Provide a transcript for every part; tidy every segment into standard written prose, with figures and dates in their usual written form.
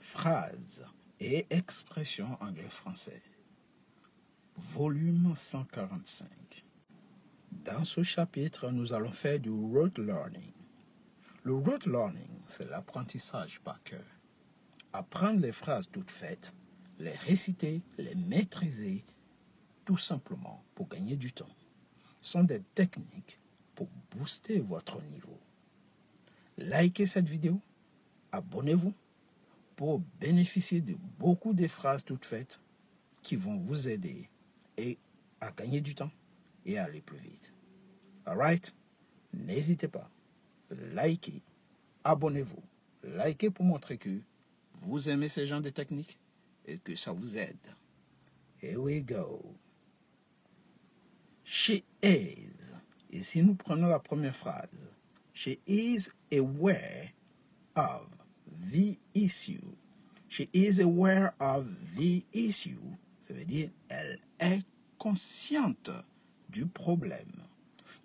Phrases et expressions anglais-français. Volume 145. Dans ce chapitre, nous allons faire du rote learning. Le rote learning, c'est l'apprentissage par cœur. Apprendre les phrases toutes faites, les réciter, les maîtriser, tout simplement pour gagner du temps. Ce sont des techniques pour booster votre niveau. Likez cette vidéo, abonnez-vous pour bénéficier de beaucoup de phrases toutes faites qui vont vous aider à gagner du temps et à aller plus vite. Alright? N'hésitez pas. Likez, abonnez-vous. Likez pour montrer que vous aimez ce genre de techniques et que ça vous aide. Here we go. She is. Ici, nous prenons la première phrase. She is aware of the issue. She is aware of the issue. Ça veut dire, elle est consciente du problème.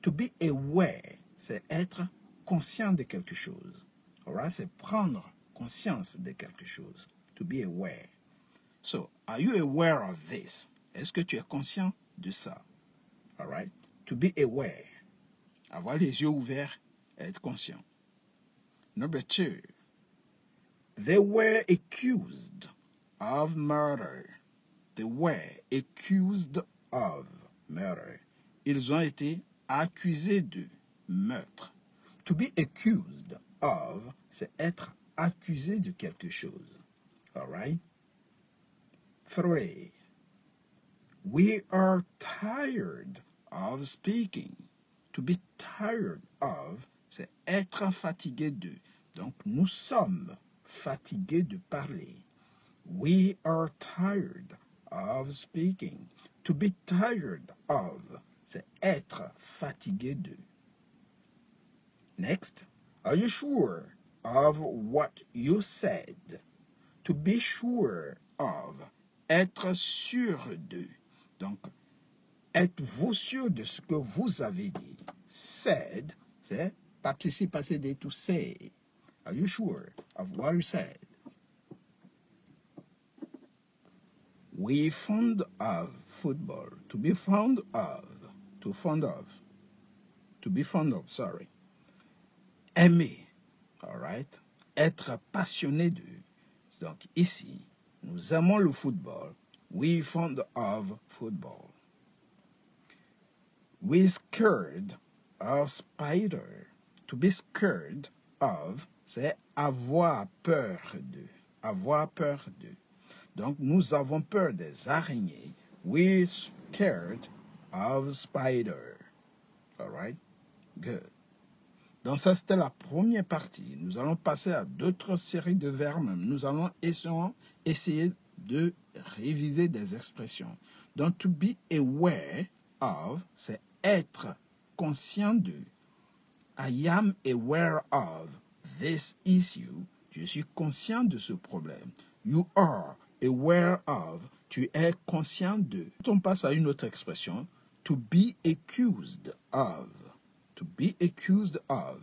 To be aware, c'est être conscient de quelque chose. Alright, c'est prendre conscience de quelque chose. To be aware. So, are you aware of this? Est-ce que tu es conscient de ça? Alright, to be aware. Avoir les yeux ouverts, être conscient. Number 2. They were accused of murder. They were accused of murder. Ils ont été accusés de meurtre. To be accused of, c'est être accusé de quelque chose. Alright? 3. We are tired of speaking. To be tired of, c'est être fatigué de. Donc, nous sommes fatigués de parler. We are tired of speaking. To be tired of, c'est être fatigué de. Next, are you sure of what you said? To be sure of, être sûr de. Donc, êtes-vous sûr de ce que vous avez dit? Said, c'est participe passé de to say. Are you sure of what you said? We fond of football. To be fond of. To fond of. To be fond of, sorry. Aimer. All right? Être passionné de. Donc ici, nous aimons le football. We fond of football. We scared of spider. To be scared of, c'est avoir peur de. Avoir peur de. Donc, nous avons peur des araignées. We scared of spider. All right? Good. Donc, ça, c'était la première partie. Nous allons passer à d'autres séries de verbes. Nous allons essayer de réviser des expressions. Donc, to be aware of, c'est être conscient de. I am aware of this issue. Je suis conscient de ce problème. You are aware of. Tu es conscient de. On passe à une autre expression. To be accused of. To be accused of.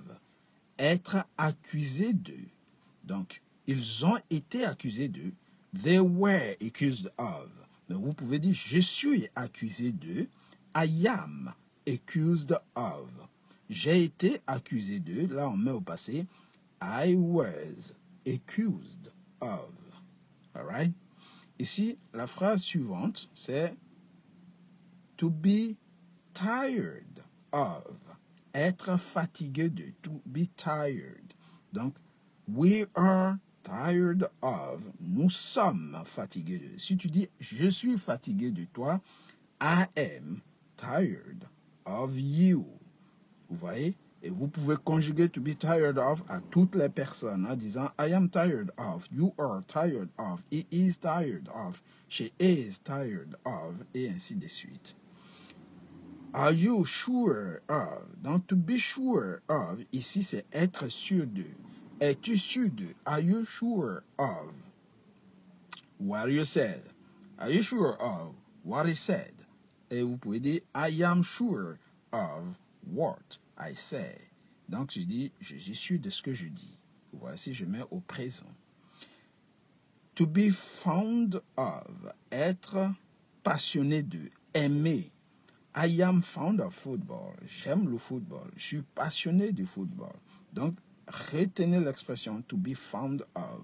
Être accusé de. Donc, ils ont été accusés de. They were accused of. Mais vous pouvez dire, je suis accusé de. I am accused of. J'ai été accusé de. Là, on met au passé. I was accused of. Alright? Ici, la phrase suivante, c'est to be tired of. Être fatigué de. To be tired. Donc, we are tired of. Nous sommes fatigués de. Si tu dis, je suis fatigué de toi, I am tired of you. Vous voyez? Et vous pouvez conjuguer to be tired of à toutes les personnes en disant I am tired of, you are tired of, he is tired of, she is tired of, et ainsi de suite. Are you sure of? Donc, to be sure of, ici, c'est être sûr de. Es-tu sûr de? Are you sure of what you said? Are you sure of what he said? Et vous pouvez dire I am sure of what I say. Donc, je dis, je suis sûr de ce que je dis. Voici, je mets au présent. To be fond of, être passionné de, aimer. I am fond of football. J'aime le football. Je suis passionné du football. Donc, retenez l'expression to be fond of,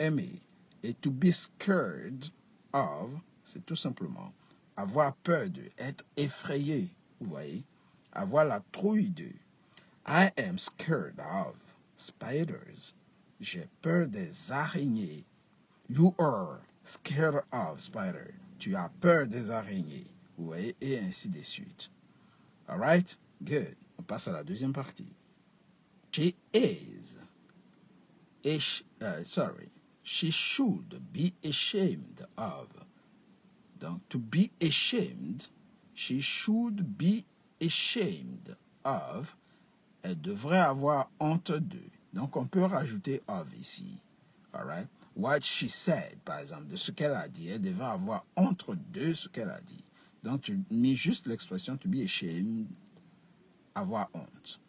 aimer. Et to be scared of, c'est tout simplement avoir peur de, être effrayé. Vous voyez? Avoir la trouille de. I am scared of spiders. J'ai peur des araignées. You are scared of spiders. Tu as peur des araignées. Vous voyez? Et ainsi de suite. All right? Good. On passe à la deuxième partie. She is. She should be ashamed of. Donc, to be ashamed, she should be ashamed of. Elle devrait avoir honte de. Donc, on peut rajouter of ici. All right? What she said, par exemple, de ce qu'elle a dit. Elle devrait avoir honte de ce qu'elle a dit. Donc, tu mets juste l'expression to be ashamed, avoir honte.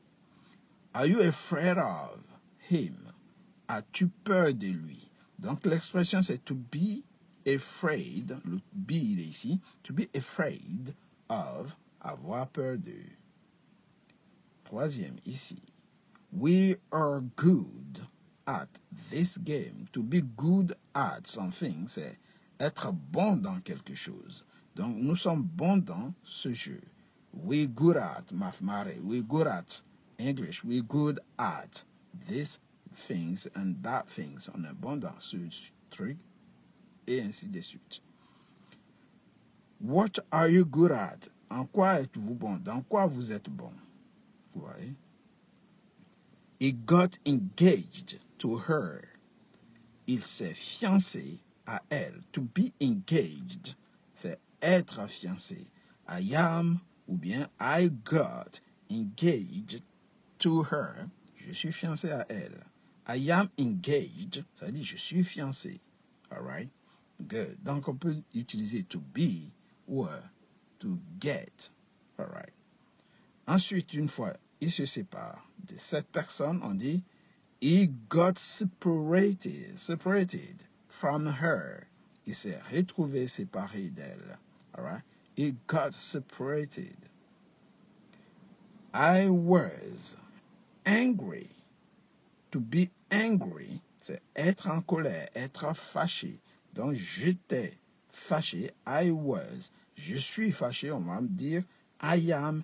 Are you afraid of him? As-tu peur de lui? Donc, l'expression, c'est to be afraid. Le be, il est ici. To be afraid of, avoir peur de. Troisième, ici. We are good at this game. To be good at something, c'est être bon dans quelque chose. Donc, nous sommes bons dans ce jeu. We good at mathematics. We good at English. We good at this things and that things. On est bon dans ce truc et ainsi de suite. What are you good at? En quoi êtes-vous bon? Dans quoi vous êtes bon? Vous voyez? He got engaged to her. Il s'est fiancé à elle. To be engaged, c'est être fiancé. I am, ou bien I got engaged to her. Je suis fiancé à elle. I am engaged, ça dit je suis fiancé. All right? Good. Donc on peut utiliser to be ou to get. All right? Ensuite, une fois il se sépare de cette personne, on dit he got separated from her. Il s'est retrouvé séparé d'elle. All right? He got separated. I was angry. To be angry, c'est être en colère, être fâché. Donc, j'étais fâché. I was. Je suis fâché. On va me dire I am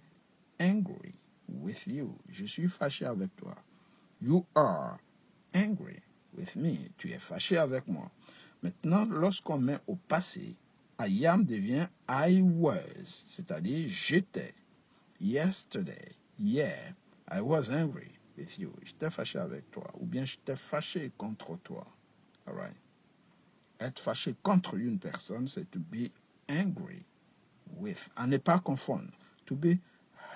angry with you. Je suis fâché avec toi. You are angry with me. Tu es fâché avec moi. Maintenant, lorsqu'on met au passé, I am devient I was, c'est-à-dire j'étais. Yesterday, yeah, I was angry with you. J'étais fâché avec toi. Ou bien j'étais fâché contre toi. All right? Être fâché contre une personne, c'est to be angry with. À ne pas confondre. To be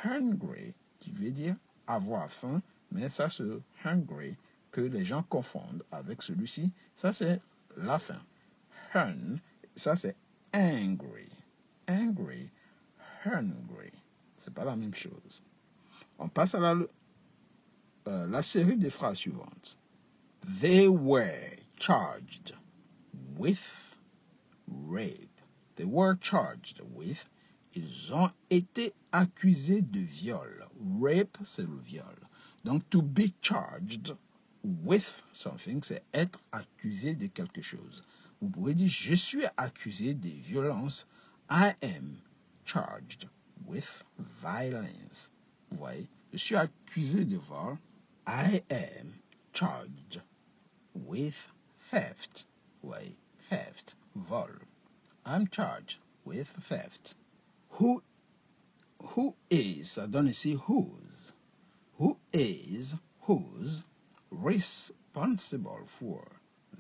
hungry, qui veut dire avoir faim, mais ça, c'est hungry, que les gens confondent avec celui-ci. Ça, c'est la faim. Ça, c'est angry. Angry, hungry. C'est pas la même chose. On passe à la série des phrases suivantes. They were charged with rape. They were charged with. Ils ont été accusés de viol. Rape, c'est le viol. Donc, to be charged with something, c'est être accusé de quelque chose. Vous pouvez dire, je suis accusé de violence. I am charged with violence. Vous voyez, je suis accusé de vol. I am charged with theft. Vous voyez, theft, vol. I'm charged with theft. Who is, ça donne ici whose. Who is, whose, responsible for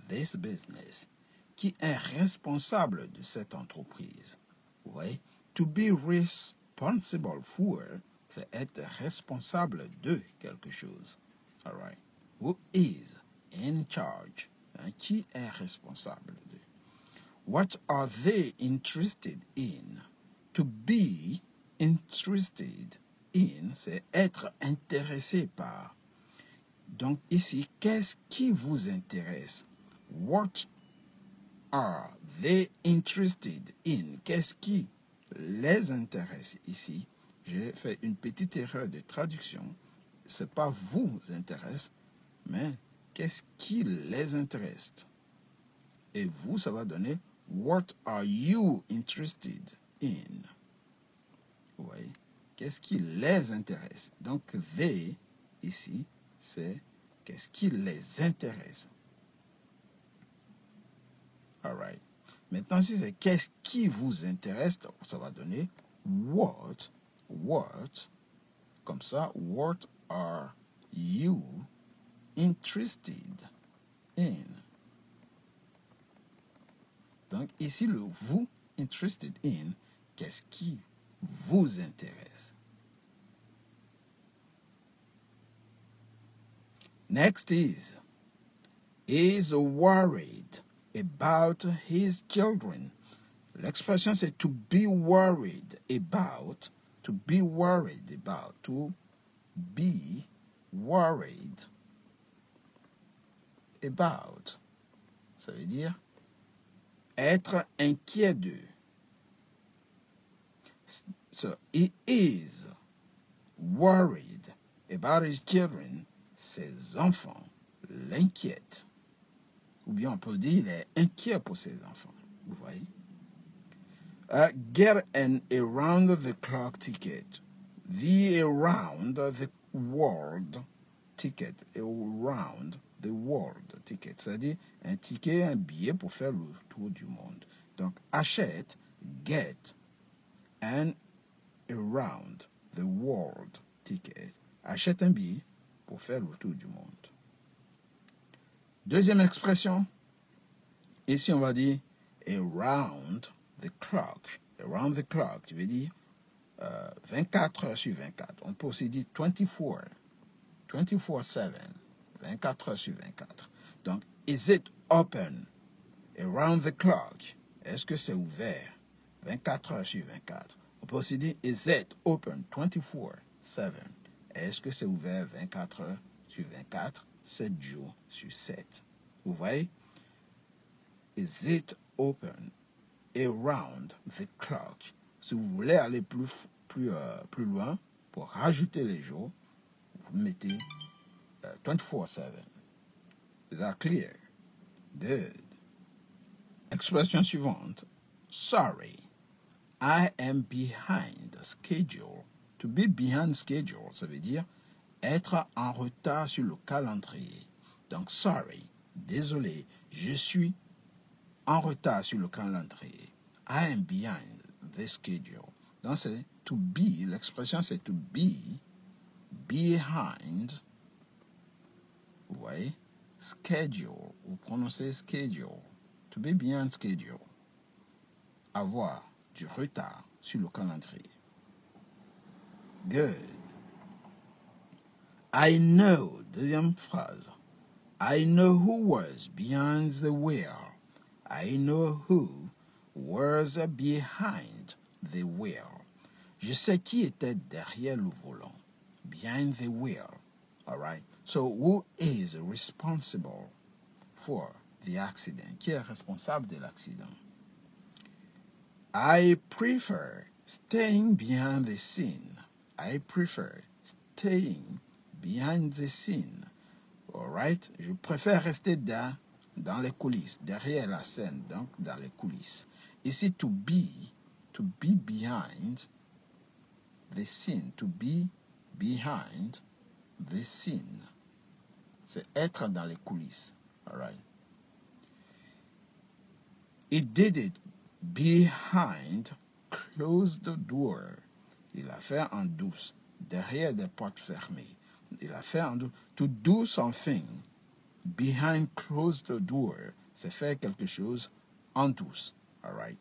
this business. Qui est responsable de cette entreprise. Vous voyez, to be responsible for, c'est être responsable de quelque chose. All right. Who is in charge. Qui est responsable de. What are they interested in? To be interested in, c'est être intéressé par. Donc ici, qu'est-ce qui vous intéresse? What are they interested in? Qu'est-ce qui les intéresse ici? J'ai fait une petite erreur de traduction. C'est pas vous intéresse, mais qu'est-ce qui les intéresse? Et vous, ça va donner what are you interested in? Vous voyez? Qu'est-ce qui les intéresse? Donc, they, ici, c'est qu'est-ce qui les intéresse. All right. Maintenant, si c'est qu'est-ce qui vous intéresse, ça va donner what, comme ça, what are you interested in? Donc, ici, le vous, interested in, qu'est-ce qui vous intéresse? Next is worried about his children. L'expression c'est to be worried about, to be worried about, to be worried about. Ça veut dire être inquiet d'eux. So he is worried about his children. Ses enfants l'inquiètent. Ou bien on peut dire il est inquiet pour ses enfants. Vous voyez? Get an around-the-clock ticket. The around-the-world ticket. Around the world ticket. C'est-à-dire un ticket, un billet pour faire le tour du monde. Donc, achète, get an around-the-world ticket. Achète un billet pour faire le tour du monde. Deuxième expression, ici on va dire around the clock. Around the clock, tu veux dire 24 heures sur 24. On peut aussi dire 24, 24/7, 24 heures sur 24. Donc, is it open around the clock? Est-ce que c'est ouvert 24 heures sur 24? On peut aussi dire is it open 24/7? Est-ce que c'est ouvert 24 heures sur 24, 7 jours sur 7? Vous voyez? Is it open around the clock? Si vous voulez aller plus loin, pour rajouter les jours, vous mettez 24/7. Is that clear? Good. Expression suivante. Sorry, I am behind schedule. To be behind schedule, ça veut dire être en retard sur le calendrier. Donc, sorry, désolé, je suis en retard sur le calendrier. I am behind the schedule. Donc, c'est to be, l'expression c'est to be behind, vous voyez, schedule, vous prononcez schedule, to be behind schedule, avoir du retard sur le calendrier. Good. I know, deuxième phrase, I know who was behind the wheel. I know who was behind the wheel. Je sais qui était derrière le volant. Behind the wheel. All right. So who is responsible for the accident? Qui est responsable de l'accident? I prefer staying behind the scene. I prefer staying behind the scene. All right. Je préfère rester dans les coulisses, derrière la scène, donc dans les coulisses. Ici, to be behind the scene, to be behind the scene. C'est être dans les coulisses. All right. He did it behind closed door. Il a fait en douce, derrière des portes fermées. Il a fait en douce. To do something behind closed door, c'est faire quelque chose en douce. All right.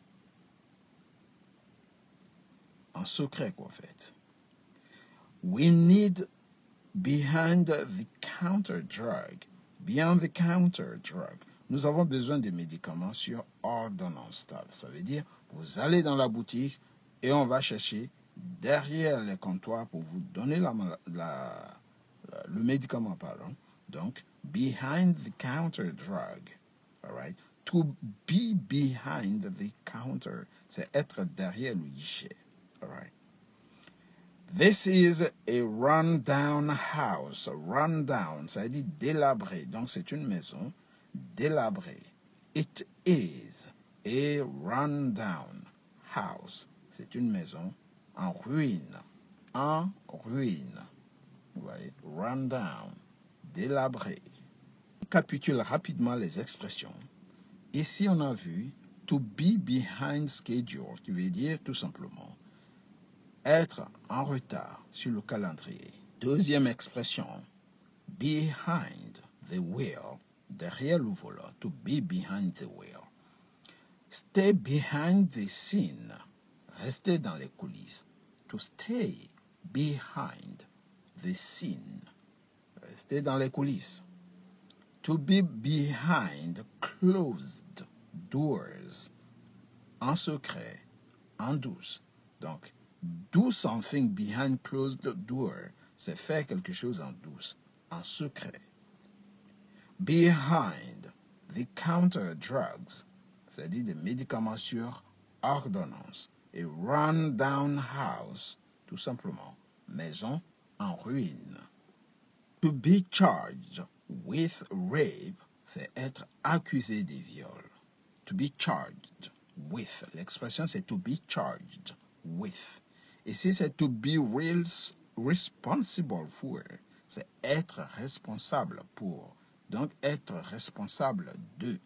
En secret, quoi, en fait. We need behind the counter drug. Beyond the counter drug. Nous avons besoin de médicaments sur ordonnance. Ça veut dire, vous allez dans la boutique et on va chercher derrière les comptoirs pour vous donner le médicament, pardon. Donc, behind the counter drug. All right. To be behind the counter, c'est être derrière le guichet. All right. This is a run-down house. Run-down, ça veut dire délabré. Donc, c'est une maison délabrée. It is a run-down house. C'est une maison en ruine. En ruine. Vous voyez, run-down, délabré. Capitule rapidement les expressions. Ici, on a vu to be behind schedule, qui veut dire tout simplement être en retard sur le calendrier. Deuxième expression, behind the wheel, derrière le volant, to be behind the wheel. Stay behind the scene, rester dans les coulisses. To stay behind the scene, rester dans les coulisses. To be behind closed doors, en secret, en douce. Donc, do something behind closed door, c'est faire quelque chose en douce, en secret. Behind the counter drugs, c'est-à-dire des médicaments sur ordonnance. A run-down house, tout simplement, maison en ruine. To be charged with rape, c'est être accusé de viol. To be charged with. L'expression, c'est to be charged with. Ici, c'est to be responsible for. C'est être responsable pour. Donc, être responsable de.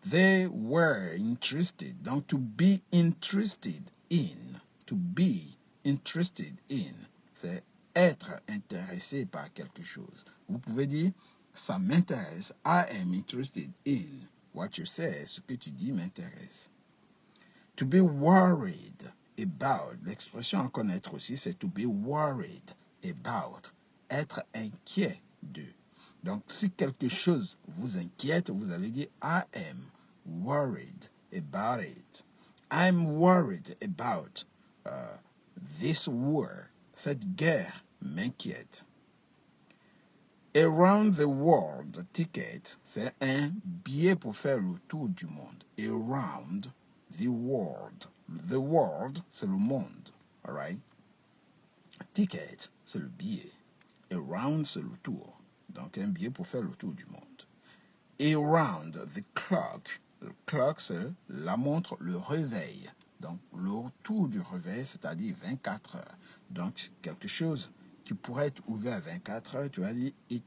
They were interested. Donc, to be interested in. To be interested in. C'est être intéressé par quelque chose. Vous pouvez dire, ça m'intéresse. I am interested in. What you say, ce que tu dis m'intéresse. To be worried about. L'expression à connaître aussi, c'est to be worried about. Être inquiet de. Donc, si quelque chose vous inquiète, vous allez dire I am worried about it. I'm worried about this war. Cette guerre m'inquiète. Around the world ticket, c'est un billet pour faire le tour du monde. Around the world. The world, c'est le monde. All right? Ticket, c'est le billet. Around, c'est le tour. Donc, un billet pour faire le tour du monde. Around the clock. Le clock, c'est la montre, le réveil. Donc, le tour du réveil, c'est-à-dire 24 heures. Donc, quelque chose qui pourrait être ouvert à 24 heures, tu vas dire, it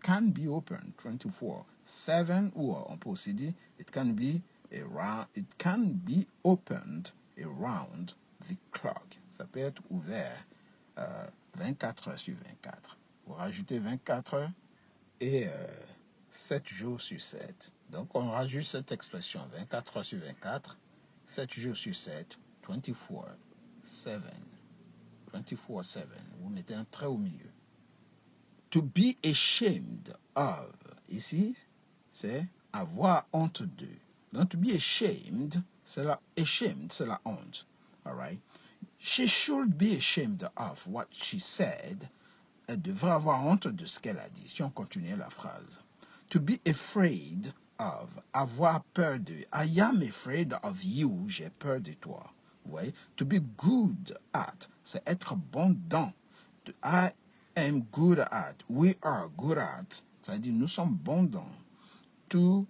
can be open 24/7, ou on peut aussi dire, it can be opened around the clock. Ça peut être ouvert 24 heures sur 24. Vous rajoutez 24 heures et 7 jours sur 7. Donc, on rajoute cette expression 24 heures sur 24, 7 jours sur 7, 24/7. 24/7. Vous mettez un trait au milieu. To be ashamed of. Ici, c'est avoir honte de. Donc, to be ashamed, c'est la honte. All right? She should be ashamed of what she said. Elle devrait avoir honte de ce qu'elle a dit. Si on continue la phrase. To be afraid of. Avoir peur de. I am afraid of you. J'ai peur de toi. Vous voyez? To be good at. C'est être bon dans. I am good at. We are good at. C'est-à-dire nous sommes bons dans. To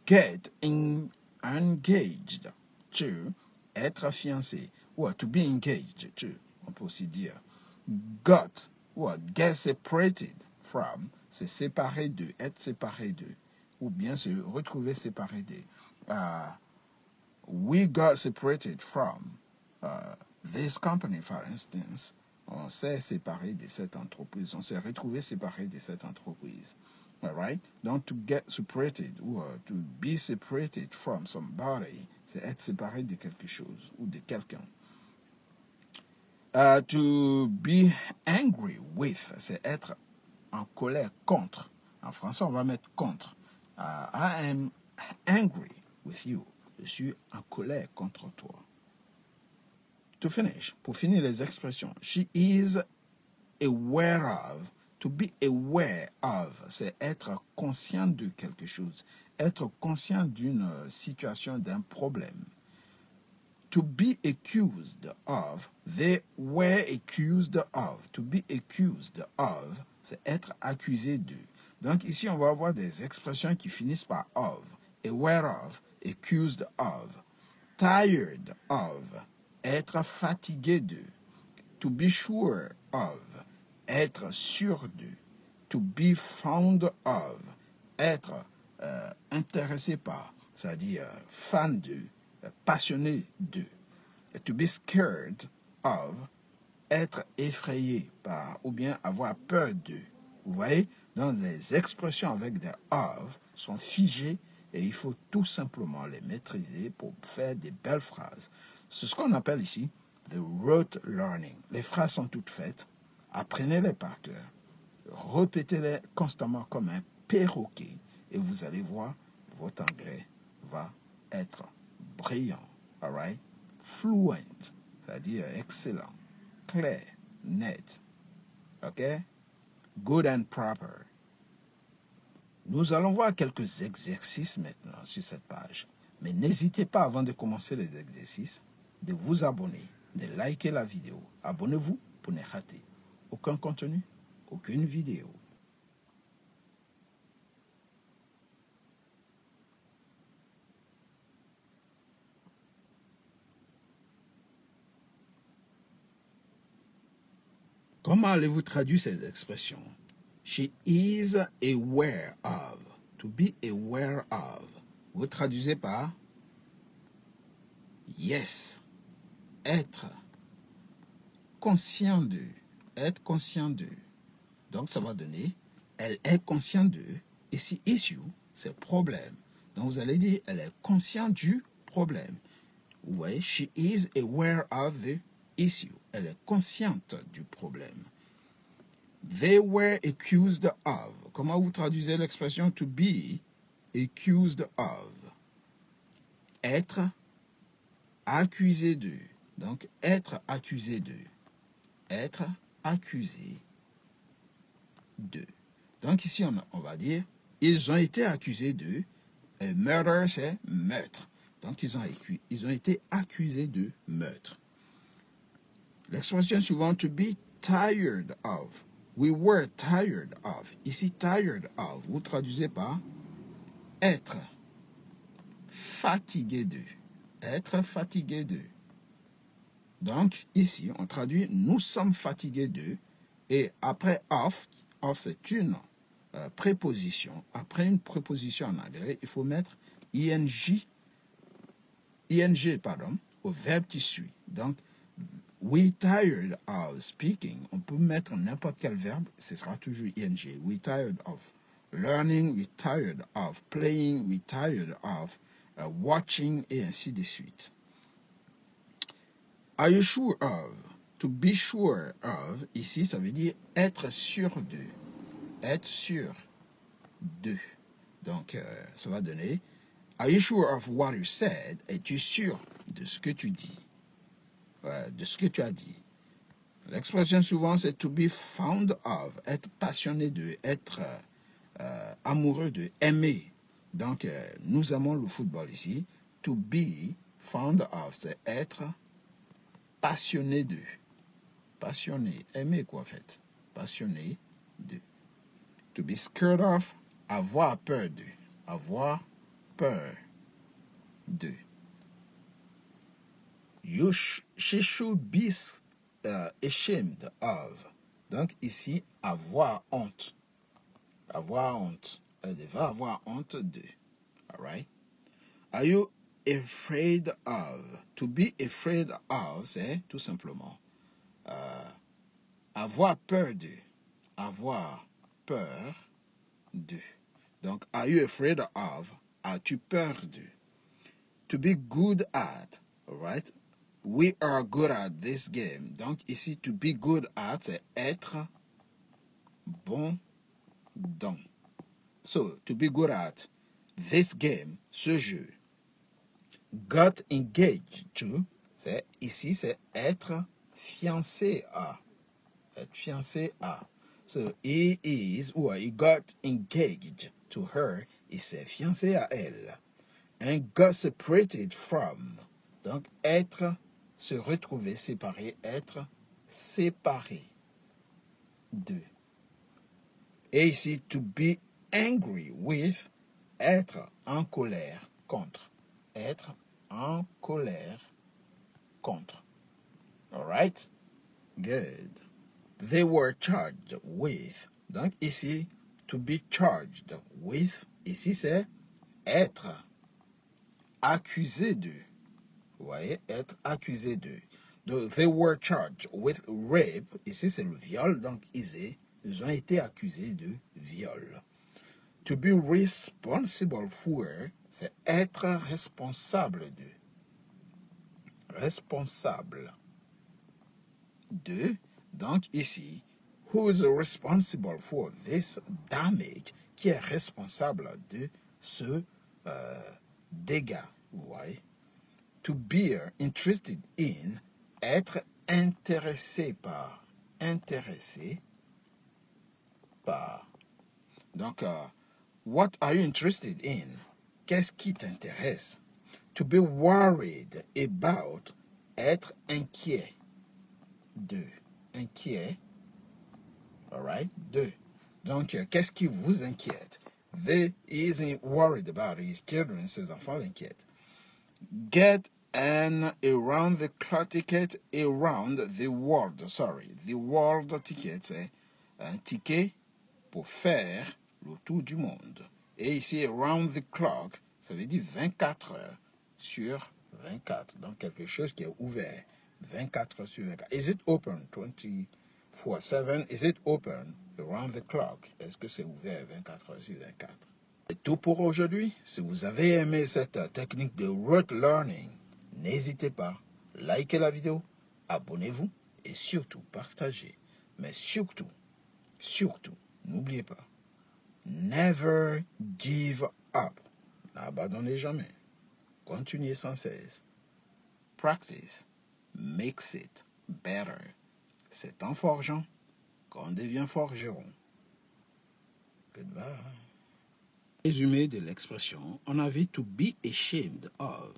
get engaged. To être fiancé. Ou to be engaged. To. On peut aussi dire. Got. What? Get separated from. C'est séparé de. Être séparé de. Ou bien se retrouver séparé de. We got separated from this company, for instance. On s'est séparé de cette entreprise. On s'est retrouvé séparé de cette entreprise. All right? Donc, to get separated ou to be separated from somebody, c'est être séparé de quelque chose ou de quelqu'un. To be angry with, c'est être en colère contre. En français, on va mettre contre. I am angry with you. Je suis en colère contre toi. To finish, pour finir les expressions, she is aware of. To be aware of, c'est être conscient de quelque chose, être conscient d'une situation, d'un problème. To be accused of, they were accused of. To be accused of, c'est être accusé de. Donc ici, on va avoir des expressions qui finissent par of. Aware of, accused of. Tired of, être fatigué de. To be sure of, être sûr de. To be fond of, être intéressé par, c'est-à-dire fan de, passionné de. To be scared of, être effrayé par, ou bien avoir peur de. Vous voyez, donc les expressions avec des of sont figées et il faut tout simplement les maîtriser pour faire des belles phrases. C'est ce qu'on appelle ici the rote learning. Les phrases sont toutes faites, apprenez-les par cœur, répétez-les constamment comme un perroquet et vous allez voir, votre anglais va être brillant, all right? Fluent, c'est-à-dire excellent, clair, net, ok? Good and proper. Nous allons voir quelques exercices maintenant sur cette page. Mais n'hésitez pas, avant de commencer les exercices, de vous abonner, de liker la vidéo. Abonnez-vous pour ne rater aucun contenu, aucune vidéo. Comment allez-vous traduire ces expressions? She is aware of. To be aware of. Vous traduisez par yes. Être conscient de. Être conscient de. Donc, ça va donner elle est consciente de. Ici, issue, c'est problème. Donc, vous allez dire elle est consciente du problème. Vous voyez, she is aware of the issue. Elle est consciente du problème. They were accused of. Comment vous traduisez l'expression to be accused of? Être accusé de. Donc, être accusé de. Être accusé de. Donc, ici, on va dire, ils ont été accusés de. Murder, c'est meurtre. Donc, ils ont été accusés de meurtre. L'expression suivante, to be tired of. We were tired of. Ici, tired of, vous traduisez par être fatigué de. Être fatigué de. Donc, ici, on traduit nous sommes fatigués de. Et après of c'est une préposition. Après une préposition en anglais, il faut mettre ing au verbe qui suit. Donc, we tired of speaking. On peut mettre n'importe quel verbe, ce sera toujours ing. We tired of learning, we tired of playing, we tired of watching, et ainsi de suite. Are you sure of? To be sure of, ici, ça veut dire être sûr de. Être sûr de. Donc, ça va donner are you sure of what you said? Es-tu sûr de ce que tu dis? De ce que tu as dit. L'expression souvent, c'est to be fond of. Être passionné de, être amoureux de, aimer. Donc, nous aimons le football ici. To be fond of, c'est être passionné de. Passionné. Aimer quoi, en fait? Passionné de. To be scared of, avoir peur de. Avoir peur de. She should be ashamed of. Donc ici, avoir honte. Avoir honte. Elle devait avoir honte de. Alright? Are you afraid of? To be afraid of, c'est tout simplement avoir peur de. Avoir peur de. Donc, are you afraid of? As-tu peur de? To be good at, alright? We are good at this game. Donc, ici, to be good at, c'est être bon dans. So, to be good at this game, ce jeu. Got engaged to, ici, c'est être fiancé à. Être fiancé à. So he is, or he got engaged to her. Il s'est fiancé à elle. And got separated from. Donc, être, se retrouver séparé, être séparé de. Et ici, to be angry with, être en colère contre. Être en colère contre. All right? Good. They were charged with. Donc ici, to be charged with, ici c'est être accusé de. Vous voyez, être accusé de. Donc, they were charged with rape. Ici c'est le viol, donc ils ont été accusés de viol. To be responsible for, c'est être responsable de. Responsable de. Donc ici, who is responsible for this damage? Qui est responsable de ce dégât? Vous voyez? To be interested in, être intéressé par. Intéressé par. Donc, what are you interested in? Qu'est-ce qui t'intéresse? To be worried about, être inquiet de. Inquiet. All right? De. Donc, qu'est-ce qui vous inquiète? He isn't worried about his children, ses enfants l'inquiètent. Get an around-the-clock ticket around the world. Sorry, the world ticket, c'est un ticket pour faire le tour du monde. Et ici, around the clock, ça veut dire 24 heures sur 24. Donc, quelque chose qui est ouvert 24 heures sur 24. Is it open 24/7? Is it open around the clock? Est-ce que c'est ouvert 24 heures sur 24? C'est tout pour aujourd'hui. Si vous avez aimé cette technique de rote learning, n'hésitez pas, likez la vidéo, abonnez-vous et surtout partagez. Mais surtout, n'oubliez pas, never give up. N'abandonnez jamais. Continuez sans cesse. Practice makes it better. C'est en forgeant qu'on devient forgeron. Goodbye. Résumé de l'expression, on avait to be ashamed of.